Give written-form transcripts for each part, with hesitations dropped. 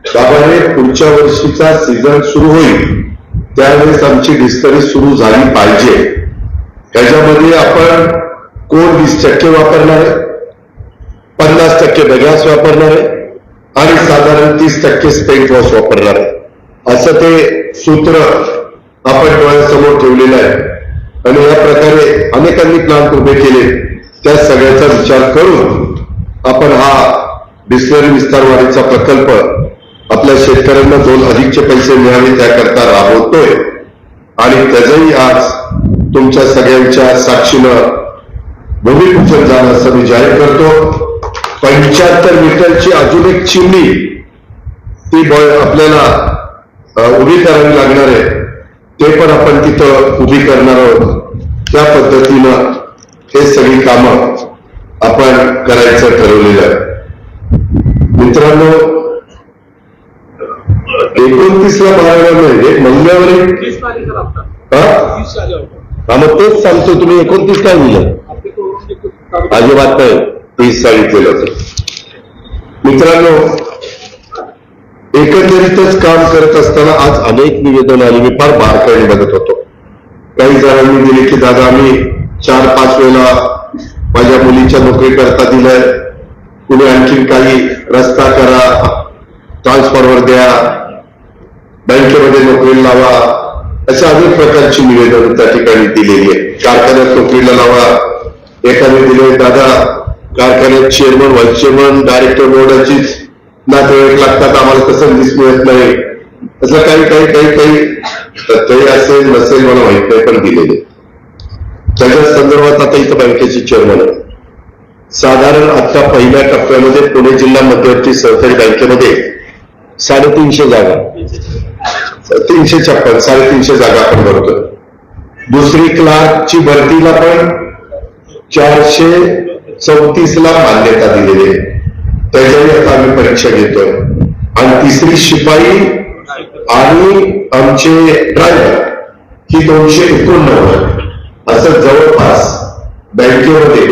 बाबाने पुढच्या वर्षीचा सीझन सुरू होईल त्यावेळेस आमची डिस्करी सुरू झाली पाहिजे. त्याच्यामध्ये आपण कोण 20% वापरणार आहे, 50% बगॅस वापरणार आहे आणि साधारण 30% स्पेंट वॉश वापरणार आहे. असं ते सूत्र आपण डोळ्यासमोर ठेवलेलं आहे आणि या प्रकारे अनेकांनी प्लांट उभे केले. त्या सगळ्याचा विचार करून आपण हा डिस्टिलरी विस्तार वाढीचा प्रकल्प आपल्या शेतकऱ्यांना 2 अधिकचे पैसे मिळावे त्याकरता राबवतोय आणि त्याचंही आज तुमच्या सगळ्यांच्या साक्षीनं भूमिपूजन झालं असं मी जाहीर करतो. 75 मीटरची अजून एक चिमणी ती आपल्याला उभी करावी लागणार आहे, ते पण आपण तिथं उभी करणार आहोत. त्या पद्धतीनं हे सगळी कामं आपण करायचं ठरवलेलं आहे. मित्रांनो 29ला बारावा नाही, मंगळवारी मग तेच सांगतो. तुम्ही 29 काय दिलं? अजिबात नाही, 30 सांगितलेलं होतं. मित्रांनो एकंदरीतच काम करत असताना आज अनेक निवेदन आली. मी फार बारकाईने बघत होतो. काही जणांनी दिले की दादा आम्ही 4-5 वेळा माझ्या मुलीच्या नोकरी करता दिलंय, कुणी आणखी काही रस्ता करा, ट्रान्सफॉर्मर द्या, बँकेमध्ये नोकरीला लावा, अशा अनेक प्रकारची निवेदन त्या ठिकाणी दिलेली आहे. कारखान्यात नोकरीला लावा, एखादे दिले दादा कारखान्यात चेअरमन, व्हाईस चेअरमन, डायरेक्टर बोर्डाचीच नातेवाईक लागतात, आम्हाला तसं लिस्ट मिळत नाही. असं काही तरी असेल नसेल मला माहित नाही, पण दिलेले. त्याच्या संदर्भात आता इथं बँकेचे चेअरमन आहे. साधारण आता पहिल्या टप्प्यामध्ये पुणे जिल्हा मध्यवर्ती सहकारी बँकेमध्ये 350 जागा, 356 350 जागा आपण भरतोय. दुसरी क्लार्कची भरतीला पण 434ला मान्यता दिलेली आहे, त्याच्याही आता आम्ही परीक्षा घेतोय. आणि तिसरी शिपाई आणि आमचे ड्रायव्हर ही 289. असं जवळपास बँकेमध्ये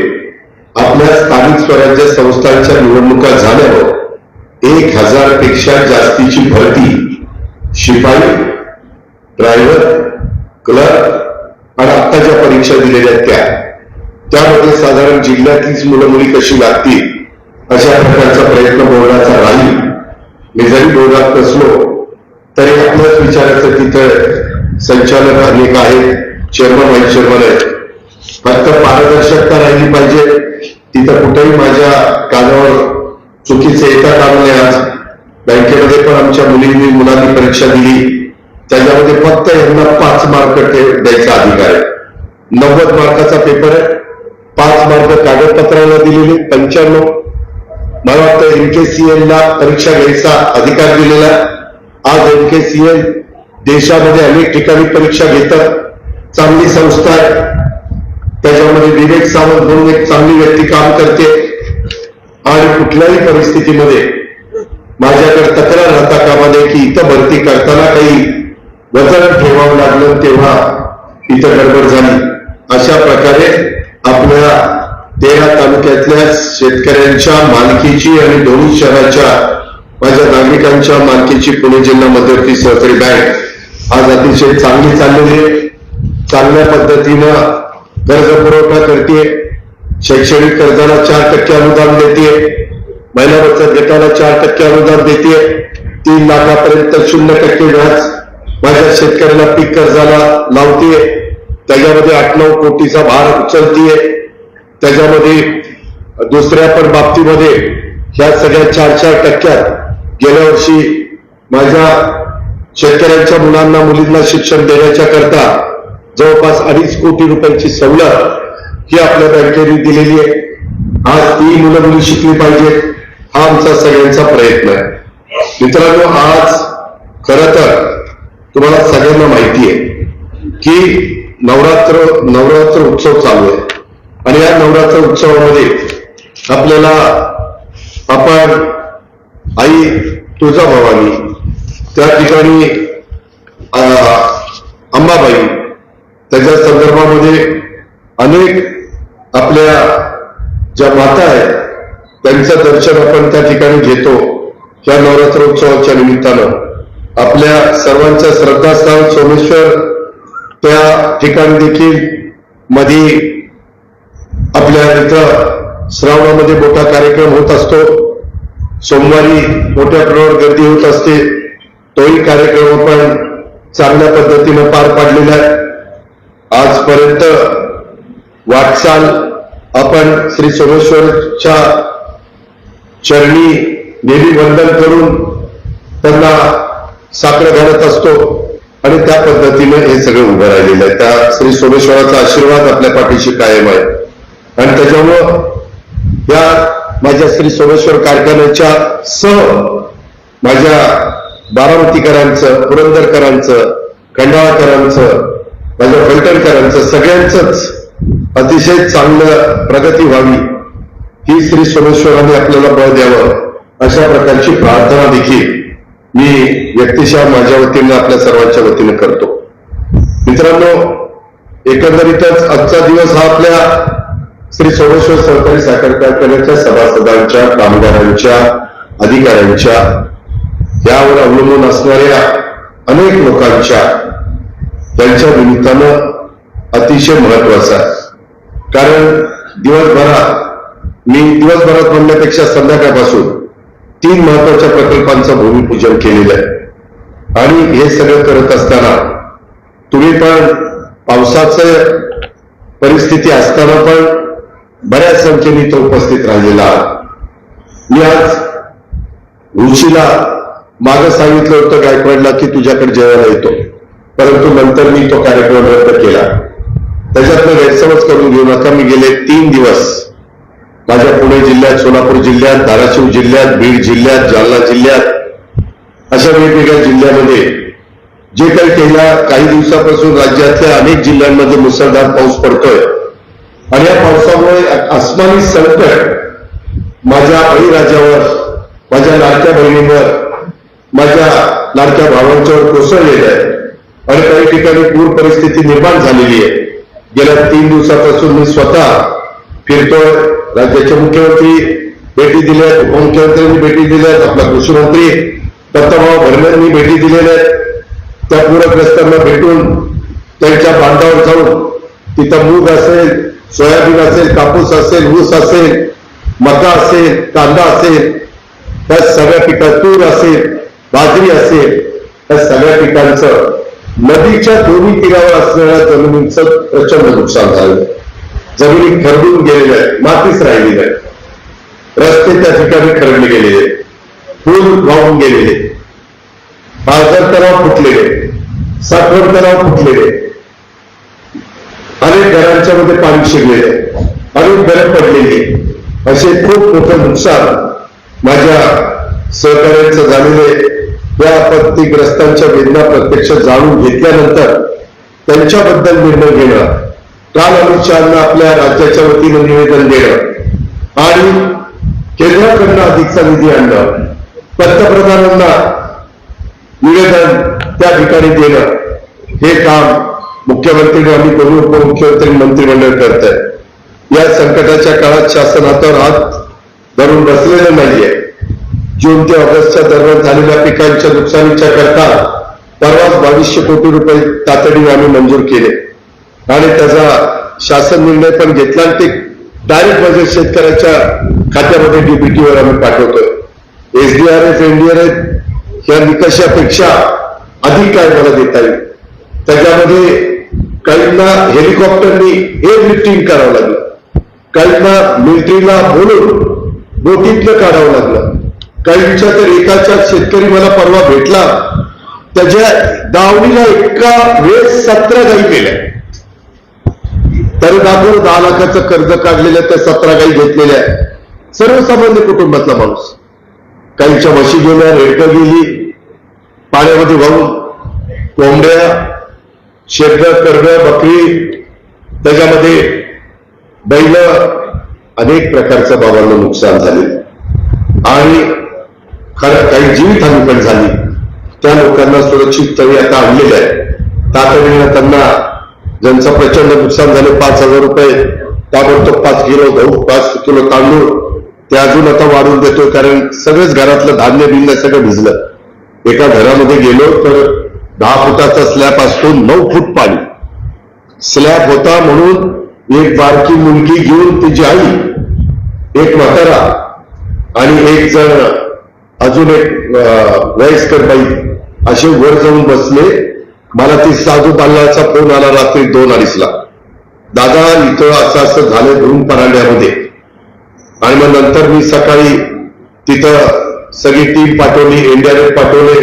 आपल्या स्थानिक स्वराज्य संस्थांच्या निवडणुका झाल्यावर 1000 पेक्षा जास्तीची भरती शिपाई, ड्रायव्हर, क्लर्क आणि आता ज्या परीक्षा दिलेल्या त्यामध्ये साधारण जिल्ह्यातलीच मुलं मुली कशी लागतील अशा प्रकारचा प्रयत्न बोर्डाचा राहील. मी जरी बोर्डात नसलो तरी आपल्याच विचाराचं तिथं संचालक अनेक आहेत, चेअरमन व्हाईस चेअरमन आहेत. फक्त पारदर्शकता राहिली पाहिजे. तिथं कुठेही माझ्या कानावर चुकीचे येता कामा नये. आज बँकेमध्ये पण आमच्या मुलांनी परीक्षा दिली, त्याच्यामध्ये फक्त यांना 5 मार्क द्यायचा अधिकार आहे. 90 मार्काचा पेपर आहे, 5 मार्क कागदपत्राला दिलेले 95. मला वाटतं NKCL ला परीक्षा घ्यायचा अधिकार दिलेला. आज NKCL देशामध्ये अनेक ठिकाणी परीक्षा घेतात, चांगली संस्था आहे. त्याच्यामध्ये विवेक सावंत म्हणून एक चांगली व्यक्ती काम करते आणि कुठल्याही परिस्थितीमध्ये माझ्याकडे तक्रार राहता कामा नये की इथं भरती करताना काही वजन ठेवावं लागलं तेव्हा इथं गडबड झाली. अशा प्रकारे आपल्या 13 तालुक्यातल्या शेतकऱ्यांच्या मालकीची आणि दोन्ही शहराच्या माझ्या नागरिकांच्या मालकीची पुणे जिल्हा मध्यवर्ती सहकारी बँक आज अतिशय चांगली चाललेली आहे. चांगल्या पद्धतीनं कर्ज पुरवठा करते. शैक्षणिक कर्जाला 4% अनुदान देते, महिला बचत गटाला 4% अनुदान देते, 3 लाखापर्यंत 0% व्याज माझ्या शेतकऱ्याला पीक कर्जाला लावते. त्याच्यामध्ये 8-9 कोटीचा भार उचलते. त्याच्यामध्ये दुसऱ्या पण बाबतीमध्ये ह्या सगळ्या 4% गेल्या वर्षी माझ्या शेतकऱ्यांच्या मुलांना मुलींना शिक्षण देण्याच्या करता जवळपास 2.5 कोटी रुपयांची सवलत ही आपल्या बँकेने दिलेली आहे. आज ती मुलं मुली शिकली पाहिजेत, हा आमचा सगळ्यांचा प्रयत्न आहे. मित्रांनो आज खरं तर तुम्हाला सगळ्यांना माहिती आहे की नवरात्र उत्सव चालू आहे आणि या नवरात्र उत्सवामध्ये आपल्याला आपण आई तुळजाभवानी त्या ठिकाणी अंबाबाई त्याच्या संदर्भामध्ये अनेक आपल्या ज्या माता आहेत त्यांचं दर्शन आपण त्या ठिकाणी घेतो. या नवरात्र उत्सवाच्या निमित्तानं आपल्या सर्वांचं श्रद्धास्थान सोमेश्वर त्या ठिकाणी देखील मध्ये आपल्या इथं श्रावणामध्ये मोठा कार्यक्रम होत असतो. सोमवारी मोठ्या प्रमाणावर गर्दी होत असते. तोही कार्यक्रम आपण चांगल्या पद्धतीनं पार पाडलेला आहे. आजपर्यंत वाटचाल आपण श्री सोमेश्वरच्या चरणी नेहमी वंदन करून त्यांना साखर घालत असतो आणि त्या पद्धतीनं हे सगळं उभं राहिलेलं आहे. त्या श्री सोमेश्वराचा आशीर्वाद आपल्या पाठीशी कायम आहे आणि त्याच्यामुळं या माझ्या श्री सोमेश्वर कारखान्याच्या सह माझ्या बारामतीकरांचं, पुरंदरकरांचं, खंडाळकरांचं, माझ्या फलटणकरांचं सगळ्यांचंच अतिशय चांगलं प्रगती व्हावी ही श्री सोमेश्वराने आपल्याला बळ द्यावं अशा प्रकारची प्रार्थना देखील मी व्यक्तिशः माझ्या वतीनं आपल्या सर्वांच्या वतीनं करतो. मित्रांनो, एकंदरीतच आजचा दिवस हा आपल्या श्री सोमेश्वर सहकारी साखर कारखान्याच्या सभासदांच्या, कामगारांच्या, अधिकाऱ्यांच्या यावर अवलंबून असणाऱ्या अनेक लोकांच्या त्यांच्या निमित्तानं अतिशय महत्वाचा आहे. कारण दिवसभरात म्हणण्यापेक्षा संध्याकाळपासून 3 महत्वाच्या प्रकल्पांचं भूमिपूजन केलेलं आहे आणि हे सगळं करत असताना तुम्ही पण पावसाचं परिस्थिती असताना पण बऱ्याच संख्येने तो उपस्थित राहिलेला आहात. मी आज रुचीला मागं सांगितलं होतं गायकवाडला की तुझ्याकडे जेवायला येतो, परंतु नंतर मी तो कार्यक्रम रद्द केला. त्याच्यातनं गैरसमज करून घेऊ नका. मी गेले 3 दिवस माझ्या पुणे जिल्ह्यात, सोलापूर जिल्ह्यात, धाराशिव जिल्ह्यात, बीड जिल्ह्यात, जालना जिल्ह्यात अशा वेगवेगळ्या जिल्ह्यामध्ये जे काही गेल्या काही दिवसापासून राज्यातल्या अनेक जिल्ह्यांमध्ये मुसळधार पाऊस पडतोय आणि या पावसामुळे आसमानी संकट माझ्या बळीराजावर, माझ्या लाडक्या बहिणीवर, माझ्या लाडक्या भावांच्यावर कोसळलेलं आहे आणि काही ठिकाणी पूर परिस्थिती निर्माण झालेली आहे. गेल्या 3 दिवसापासून मी स्वतः फिरतोय. राज्याचे मुख्यमंत्री भेटी दिल्यात, उपमुख्यमंत्र्यांनी भेटी दिल्यात, आपला कृषी मंत्री दत्ताभाऊ भरणे भेटी दिलेल्या आहेत. त्या पूरग्रस्तांना भेटून त्यांच्या बांधावर जाऊन तिथं मूग असेल, सोयाबीन असेल, कापूस असेल, ऊस असेल, मका असेल, कांदा असेल, त्या सगळ्या पिकात तूर असेल, बाजरी असेल, त्या सगळ्या पिकांचं नदीच्या दोन्ही तीरावर असलेल्या जमिनींचं प्रचंड नुकसान झालं. जमिनी खरडून गेलेल्या आहेत, मातीच राहिलेली आहे. रस्ते त्या ठिकाणी खरडले गेलेले, पूल वाहून गेलेले, पाझर तलाव फुटलेले, साठवण तलाव फुटलेले, अनेक घरांच्या मध्ये पाणी शिरलेले, अनेक घरं पडलेली, असे खूप मोठं नुकसान माझ्या सहकार्यांचं झालेले. या आपत्तीग्रस्तांच्या वेदना प्रत्यक्ष जाणून घेतल्यानंतर त्यांच्याबद्दल निर्णय घेणं, काल अमित शहांना आपल्या राज्याच्या वतीनं निवेदन देणं आणि केंद्राकडनं अधिकचा निधी आणणं, पंतप्रधानांना निवेदन त्या ठिकाणी देणं, हे काम मुख्यमंत्री आणि दोन्ही उपमुख्यमंत्री मंत्रिमंडळ करत आहे. या संकटाच्या काळात शासन हातावर हात धरून बसलेलं नाहीये. जून ते ऑगस्टच्या दरम्यान झालेल्या पिकांच्या नुकसानीच्या करता परवाच 2200 कोटी रुपये तातडीने आम्ही मंजूर केले आणि त्याचा शासन निर्णय पण घेतला आणि ते डायरेक्ट बजेट शेतकऱ्याच्या खात्यामध्ये डीबीटीवर आम्ही पाठवतोय. SDRF, NDRF या निकषापेक्षा अधिक काय मला देता येईल. त्याच्यामध्ये काहींना हेलिकॉप्टरनी एअर लिफ्टिंग करावं लागलं, काहींना मिलिटरीला बोलून बोटीतलं काढावं लागलं, काहींच्या तर एकाच्या शेतकरी मला परवा भेटला, त्याच्या दावणीला एका वेळेस 17 गाई गेल्या. तरी दाखवून 10 लाखाचं कर्ज काढलेलं, त्या 17 गाई घेतलेल्या, सर्वसामान्य कुटुंबातला माणूस. काहींच्या म्हशी गेल्या, रेडकं गेली, पाण्यामध्ये वाहून, कोंबड्या, शेरडं, करडं, बकरी, त्याच्यामध्ये बैल, अनेक प्रकारचं बाबांना नुकसान झाले आणि काही जीवितहानी पण झाली. त्या लोकांना सुरक्षित स्थळी आता आणलेलं आहे. तातडीनं त्यांना ज्यांचं प्रचंड नुकसान झालं 5,000 रुपये ताबडतोब 5 किलो गहू, 5 किलो तांदूळ ते अजून आता वाढवून देतोय, कारण सगळंच घरातलं धान्य बिन्य सगळं भिजलं. एका घरामध्ये गेलो तर 10 फुटाचा स्लॅब असतो, 9 फूट पाणी स्लॅब होता. म्हणून एक बारकी मुलगी घेऊन तिची आई, एक म्हातारा आणि एक जण अजून एक वयस्कर बाई असे वर जाऊन बसले. मला ती साधू बाल्लाचा फोन आला रात्री 2-2:30 ला, दादा इथं असं असं झालं धुरून परांड्यामध्ये. आणि मग नंतर मी सकाळी तिथं सगळी टीम पाठवली, इंडियाने पाठवले,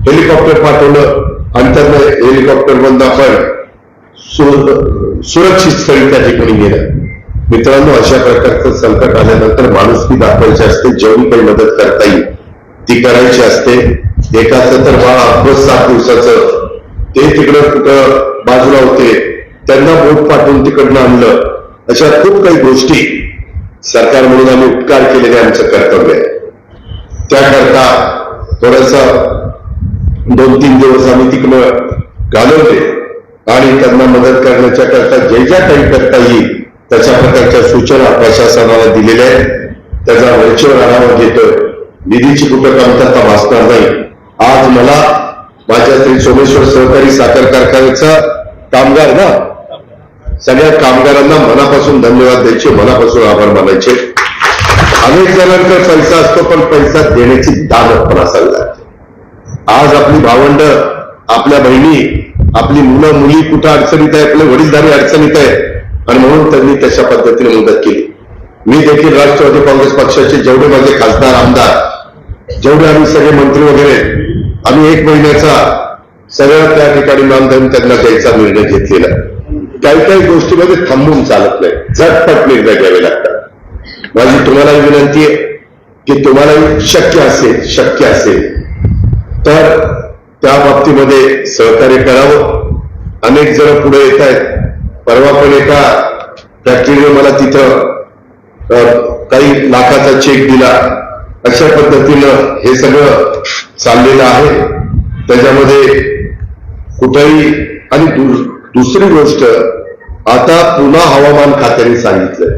हेलिकॉप्टर पाठवलं आणि त्यांना हेलिकॉप्टर बंद आपण सुरक्षित स्थळी त्या ठिकाणी गेलं. मित्रांनो, अशा प्रकारचं संकट आल्यानंतर माणुसकी दाखवायची असते, जेवढी काही मदत करता येईल ती करायची असते. एकाचं तर बाळ अभ्यास 7 दिवसाचं, ते तिकडं कुठं बाजूला होते, त्यांना बोट पाठवून तिकडनं आणलं. अशा खूप काही गोष्टी सरकार म्हणून आम्ही उपकार केलेले आमचं कर्तव्य आहे. त्याकरता थोडासा 2-3 दिवस आम्ही तिकडं घालवले आणि त्यांना मदत करण्याच्या करता ज्या काही करता येईल तशा प्रकारच्या सूचना प्रशासनाला दिलेल्या आहेत. त्याचा वरचेवर आढावा घेतोय. निधीची कुठं कमतरता भासणार नाही. आज मला माझ्या श्री सोमेश्वर सहकारी साखर कारखान्याचा कामगार ना सगळ्या कामगारांना मनापासून धन्यवाद द्यायचे, मनापासून आभार मानायचे. अनेक जणांकडे पैसा असतो, पण पैसा देण्याची दानत पण असायला लागते. आज आपली भावंड, आपल्या बहिणी, आपली मुलं मुली कुठं अडचणीत आहे, आपले वडीलधारी अडचणीत आहे आणि म्हणून त्यांनी तशा पद्धतीने मदत केली. मी देखील राष्ट्रवादी काँग्रेस पक्षाचे जेवढे माझे खासदार आमदार, जेवढे आम्ही सगळे मंत्री वगैरे, आम्ही 1 महिन्याचा सगळ्या त्या ठिकाणी मानधन त्यांना द्यायचा निर्णय घेतलेला. काही काही गोष्टीमध्ये थांबून चालत नाही, झटपट निर्णय घ्यावे लागतात. माझी तुम्हालाही विनंती आहे की तुम्हालाही शक्य असेल तर त्या बाबतीमध्ये सहकार्य करावं. अनेक जण पुढे येत आहेत. परवा पण एका फॅक्टरीने मला तिथं काही लाखाचा चेक दिला. अशा पद्धतीनं हे सगळं चाललेलं आहे. त्याच्यामध्ये कुठेही आणि दुसरी गोष्ट, आता पुन्हा हवामान खात्याने सांगितलं